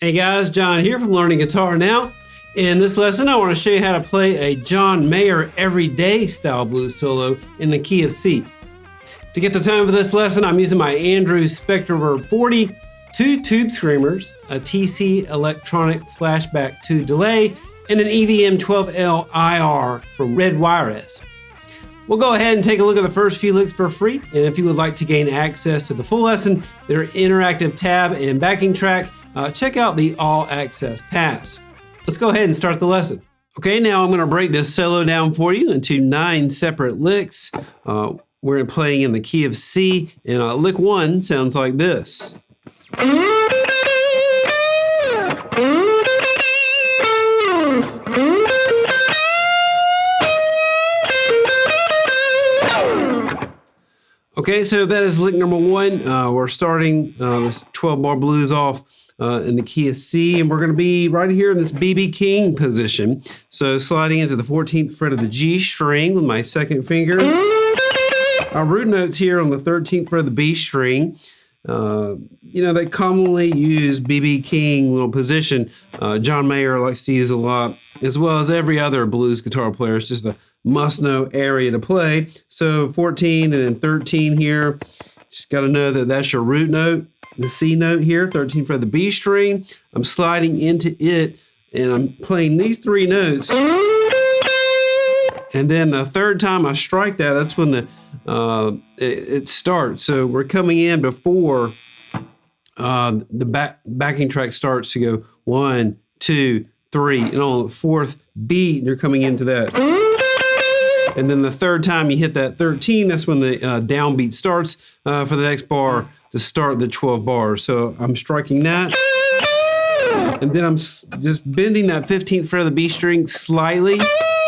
Hey guys, John here from Learning Guitar Now. In this lesson, I want to show you how to play a John Mayer everyday style blues solo in the key of C. To get the tone for this lesson, I'm using my Andrews Spectreverb 40, 2 tube screamers, a TC electronic flashback 2 delay, and an EVM 12L IR from Red Wireless. We'll go ahead and take a look at the first few licks for free, and if you would like to gain access to the full lesson, their interactive tab and backing track, check out the All Access Pass. Let's go ahead and start the lesson. Okay, now I'm going to break this solo down for you into 9 separate licks. We're playing in the key of C, and lick 1 sounds like this. Okay, so that is lick number 1. We're starting this 12-bar blues off in the key of C, and we're going to be right here in this B.B. King position. So sliding into the 14th fret of the G string with my second finger. Our root notes here on the 13th fret of the B string. They commonly use B.B. King little position. John Mayer likes to use a lot, as well as every other blues guitar player. It's just a must-know area to play. So 14 and then 13 here. Just got to know that that's your root note. The C note here, 13th fret of the B string. I'm sliding into it, and I'm playing these 3 notes. And then the third time I strike that, that's when it starts. So we're coming in before the backing track starts to go 1, 2, 3, and on the 4th beat, you're coming into that. And then the third time you hit that 13, that's when the downbeat starts for the next bar to start the 12 bars. So I'm striking that. And then I'm just bending that 15th fret of the B string slightly,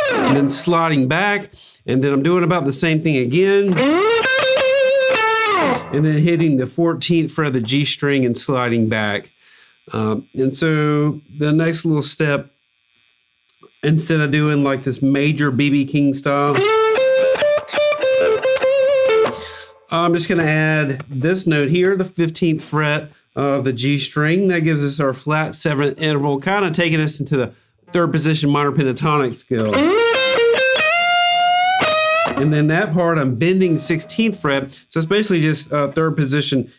and then sliding back. And then I'm doing about the same thing again. And then hitting the 14th fret of the G string and sliding back. And so the next little step, instead of doing like this major B.B. King style, I'm just going to add this note here, the 15th fret of the G string. That gives us our flat 7th interval, kind of taking us into the 3rd position minor pentatonic scale. And then that part, I'm bending 16th fret. So it's basically just 3rd position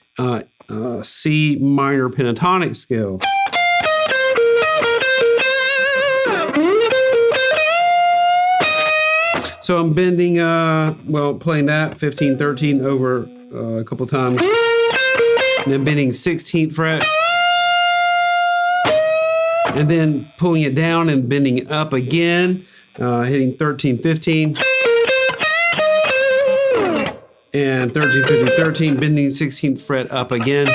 C minor pentatonic scale. So I'm bending, playing that 15, 13 over a couple times. And then bending 16th fret. And then pulling it down and bending it up again, hitting 13, 15. And 13, 15, 13, bending 16th fret up again.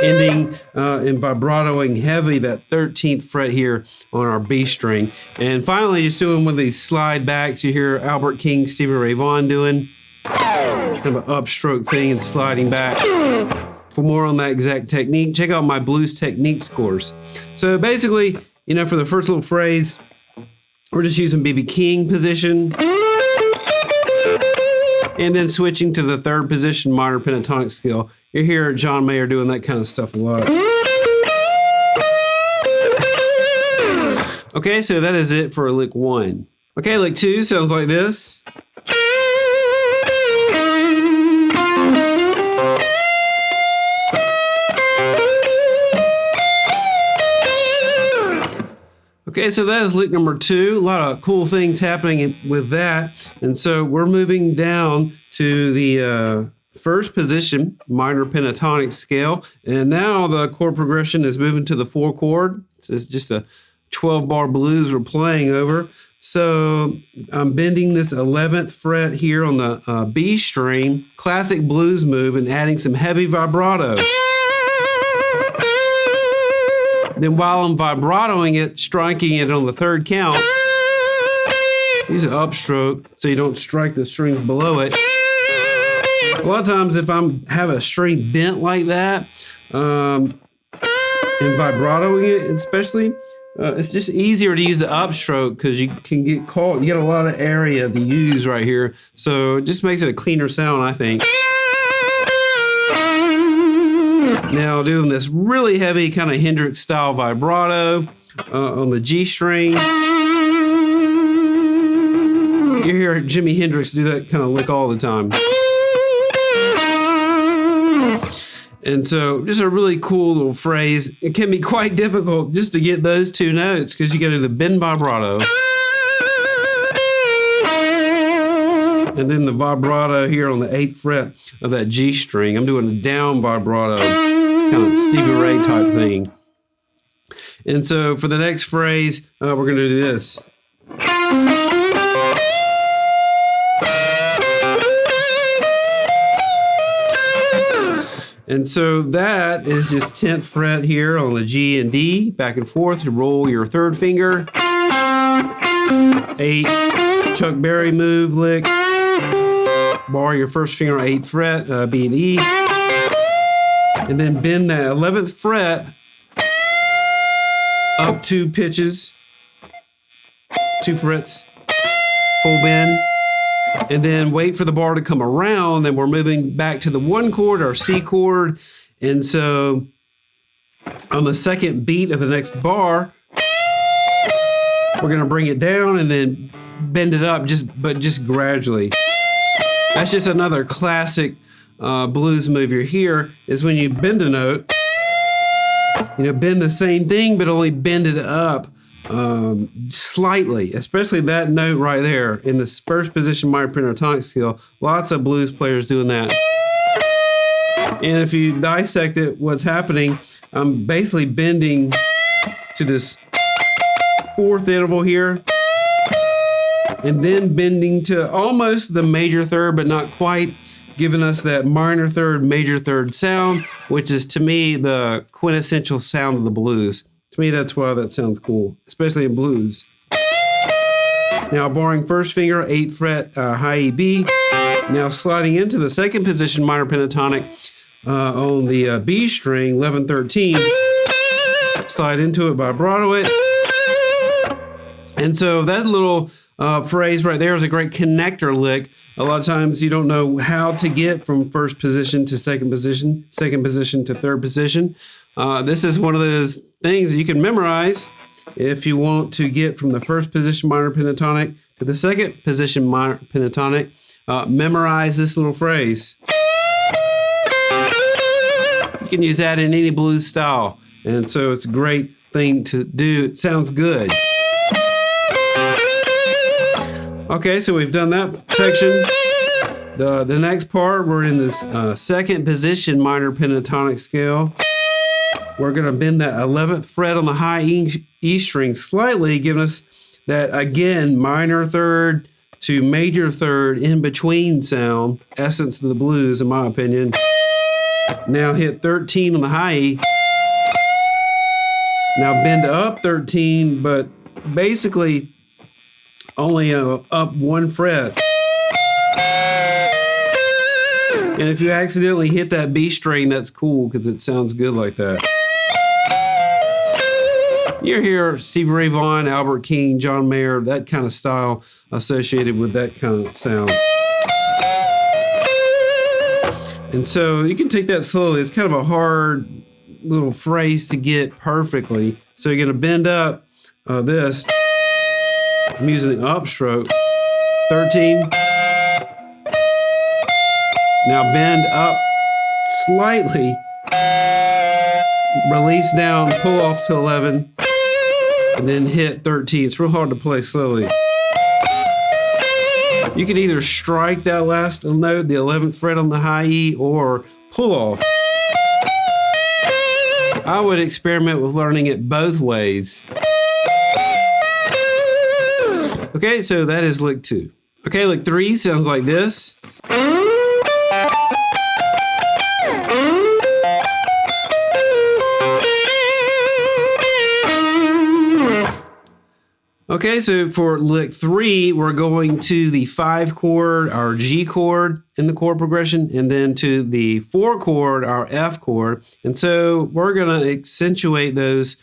Ending in vibratoing heavy that 13th fret here on our B string. And finally, just doing one of these slide backs. You hear Albert King, Stevie Ray Vaughan doing kind of an upstroke thing and sliding back. For more on that exact technique, check out my blues techniques course. So basically, for the first little phrase, we're just using B.B. King position. And then switching to the 3rd position minor pentatonic scale. You hear John Mayer doing that kind of stuff a lot. Okay, so that is it for lick 1. Okay, lick 2 sounds like this. Okay, so that is lick number 2. A lot of cool things happening with that. And so we're moving down to the 1st position minor pentatonic scale. And now the chord progression is moving to the 4 chord. This is just a 12-bar blues we're playing over. So I'm bending this 11th fret here on the B string, classic blues move, and adding some heavy vibrato. Then while I'm vibratoing it, striking it on the 3rd count, use an upstroke so you don't strike the strings below it. A lot of times if I'm have a string bent like that, and vibratoing it especially, it's just easier to use the upstroke because you can get caught. You get a lot of area to use right here. So it just makes it a cleaner sound, I think. Now doing this really heavy kind of Hendrix style vibrato on the G string. You hear Jimi Hendrix do that kind of lick all the time. And so just a really cool little phrase. It can be quite difficult just to get those two notes because you got to do the bend vibrato. And then the vibrato here on the 8th fret of that G string. I'm doing a down vibrato, kind of Stevie Ray type thing. And so for the next phrase, we're going to do this. And so that is just 10th fret here on the G and D, back and forth. You roll your 3rd finger. 8, Chuck Berry move, lick. Bar your 1st finger on 8th fret, B and E. And then bend that 11th fret up 2 pitches, 2 frets, full bend. And then wait for the bar to come around, and we're moving back to the 1 chord, our C chord. And so on the 2nd beat of the next bar, we're going to bring it down and then bend it up, but just gradually. That's just another classic blues move you hear, is when you bend a note, bend the same thing, but only bend it up slightly, especially that note right there in this 1st position minor pentatonic scale. Lots of blues players doing that. And if you dissect it, what's happening, I'm basically bending to this 4th interval here, and then bending to almost the major 3rd, but not quite, giving us that minor 3rd, major 3rd sound, which is to me the quintessential sound of the blues. To me, that's why that sounds cool, especially in blues. Now, barring 1st finger, 8th fret, high E, B. Now, sliding into the 2nd position minor pentatonic on the B string, 11, 13. Slide into it, vibrato it. And so that little phrase right there is a great connector lick. A lot of times you don't know how to get from 1st position to 2nd position, 2nd position to 3rd position. This is one of those things that you can memorize if you want to get from the 1st position minor pentatonic to the 2nd position minor pentatonic. Memorize this little phrase. You can use that in any blues style, and so it's a great thing to do. It sounds good. Okay, so we've done that section. The next part, we're in this 2nd position minor pentatonic scale. We're going to bend that 11th fret on the high E string slightly, giving us that, again, minor 3rd to major 3rd in between sound, essence of the blues, in my opinion. Now hit 13 on the high E. Now bend up 13, but basically only up 1 fret. And if you accidentally hit that B string, that's cool because it sounds good like that. You hear Stevie Ray Vaughan, Albert King, John Mayer, that kind of style associated with that kind of sound. And so you can take that slowly. It's kind of a hard little phrase to get perfectly. So you're going to bend up this. I'm using the upstroke. 13. Now bend up slightly. Release down, pull off to 11. And then hit 13. It's real hard to play slowly. You can either strike that last note, the 11th fret on the high E, or pull off. I would experiment with learning it both ways. Okay, so that is lick 2. Okay, lick 3 sounds like this. Okay, so for lick 3, we're going to the 5 chord, our G chord in the chord progression, and then to the 4 chord, our F chord. And so we're going to accentuate those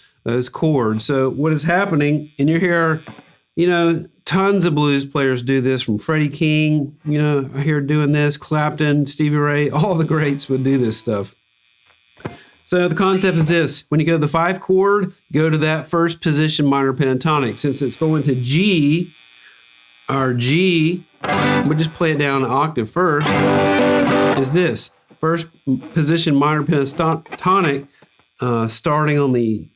chords. So what is happening, and you hear, tons of blues players do this, from Freddie King, I hear doing this, Clapton, Stevie Ray, all the greats would do this stuff. So the concept is this: when you go to the 5 chord, go to that first position minor pentatonic. Since it's going to G, our G, we'll just play it down an octave first, is this. First position minor pentatonic, starting on the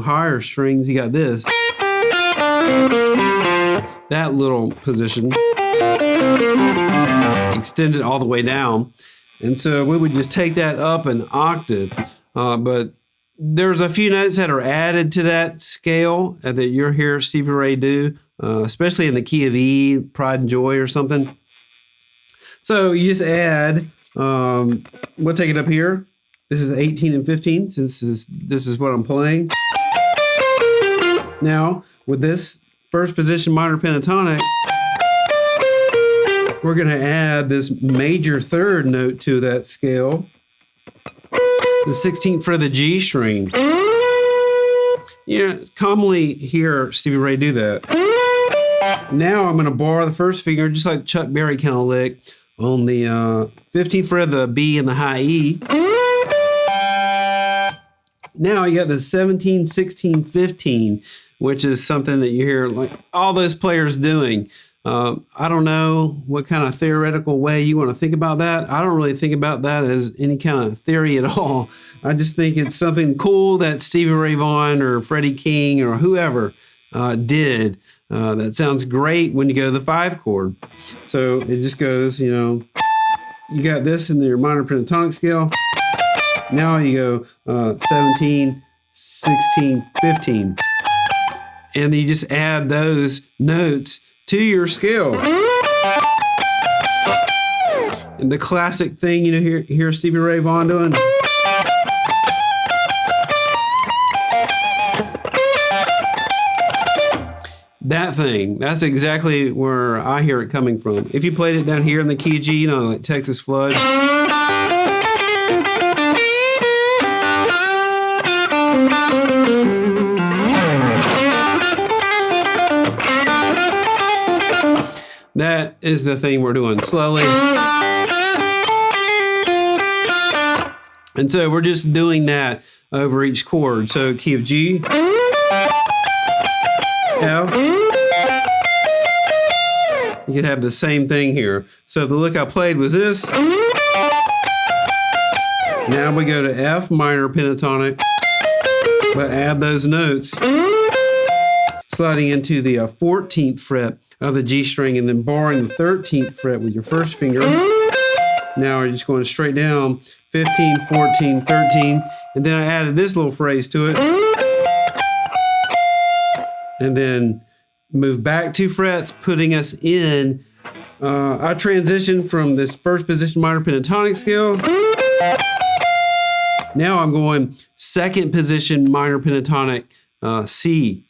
higher strings, you got this. That little position extended all the way down. And so we would just take that up an octave. But there's a few notes that are added to that scale that you'll hear Stevie Ray do, especially in the key of E, Pride and Joy or something. So you just add, we'll take it up here. This is 18 and 15, since this is what I'm playing. Now, with this first position minor pentatonic, we're going to add this major third note to that scale, the 16th fret of the G string. Commonly hear Stevie Ray do that. Now I'm going to borrow the first finger, just like Chuck Berry kind of lick, on the 15th fret of the B and the high E. Now you got the 17, 16, 15, which is something that you hear like all those players doing. I don't know what kind of theoretical way you want to think about that. I don't really think about that as any kind of theory at all. I just think it's something cool that Stevie Ray Vaughan or Freddie King or whoever did. That sounds great when you go to the 5 chord. So it just goes, you got this in your minor pentatonic scale. Now you go 17, 16, 15. And then you just add those notes to your scale. And the classic thing, hear Stevie Ray Vaughan doing. That thing, that's exactly where I hear it coming from. If you played it down here in the key of G, like Texas Flood. That is the thing we're doing slowly. And so we're just doing that over each chord. So key of G, F. You could have the same thing here. So the lick I played was this. Now we go to F minor pentatonic, but add those notes, sliding into the 14th fret of the G string, and then borrowing the 13th fret with your first finger. Now you're just going straight down, 15, 14, 13, and then I added this little phrase to it, and then move back 2 frets, putting us in. I transitioned from this first position minor pentatonic scale. Now I'm going second position minor pentatonic C.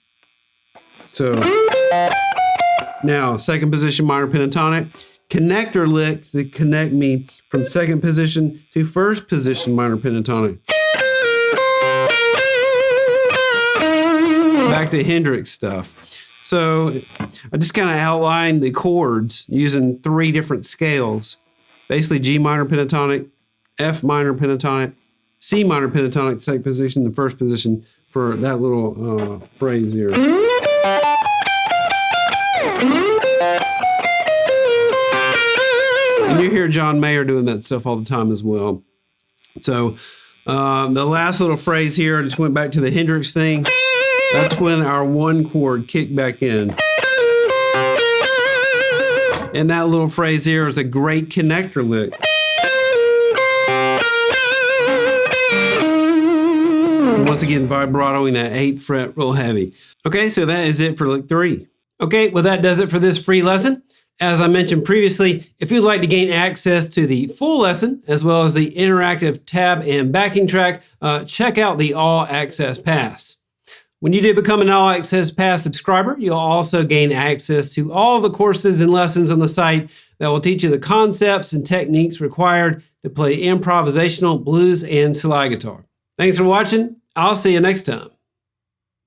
So now second position minor pentatonic, connector lick to connect me from second position to first position minor pentatonic. Back to Hendrix stuff. So I just kind of outlined the chords using 3 different scales. Basically G minor pentatonic, F minor pentatonic, C minor pentatonic, second position, the first position for that little phrase here. And you hear John Mayer doing that stuff all the time as well. So the last little phrase here, I just went back to the Hendrix thing. That's when our 1 chord kicked back in. And that little phrase here is a great connector lick. And once again, vibratoing that 8th fret real heavy. Okay, so that is it for lick 3. Okay, well that does it for this free lesson. As I mentioned previously, if you'd like to gain access to the full lesson, as well as the interactive tab and backing track, check out the All Access Pass. When you do become an All Access Pass subscriber, you'll also gain access to all the courses and lessons on the site that will teach you the concepts and techniques required to play improvisational blues and slide guitar. Thanks for watching. I'll see you next time.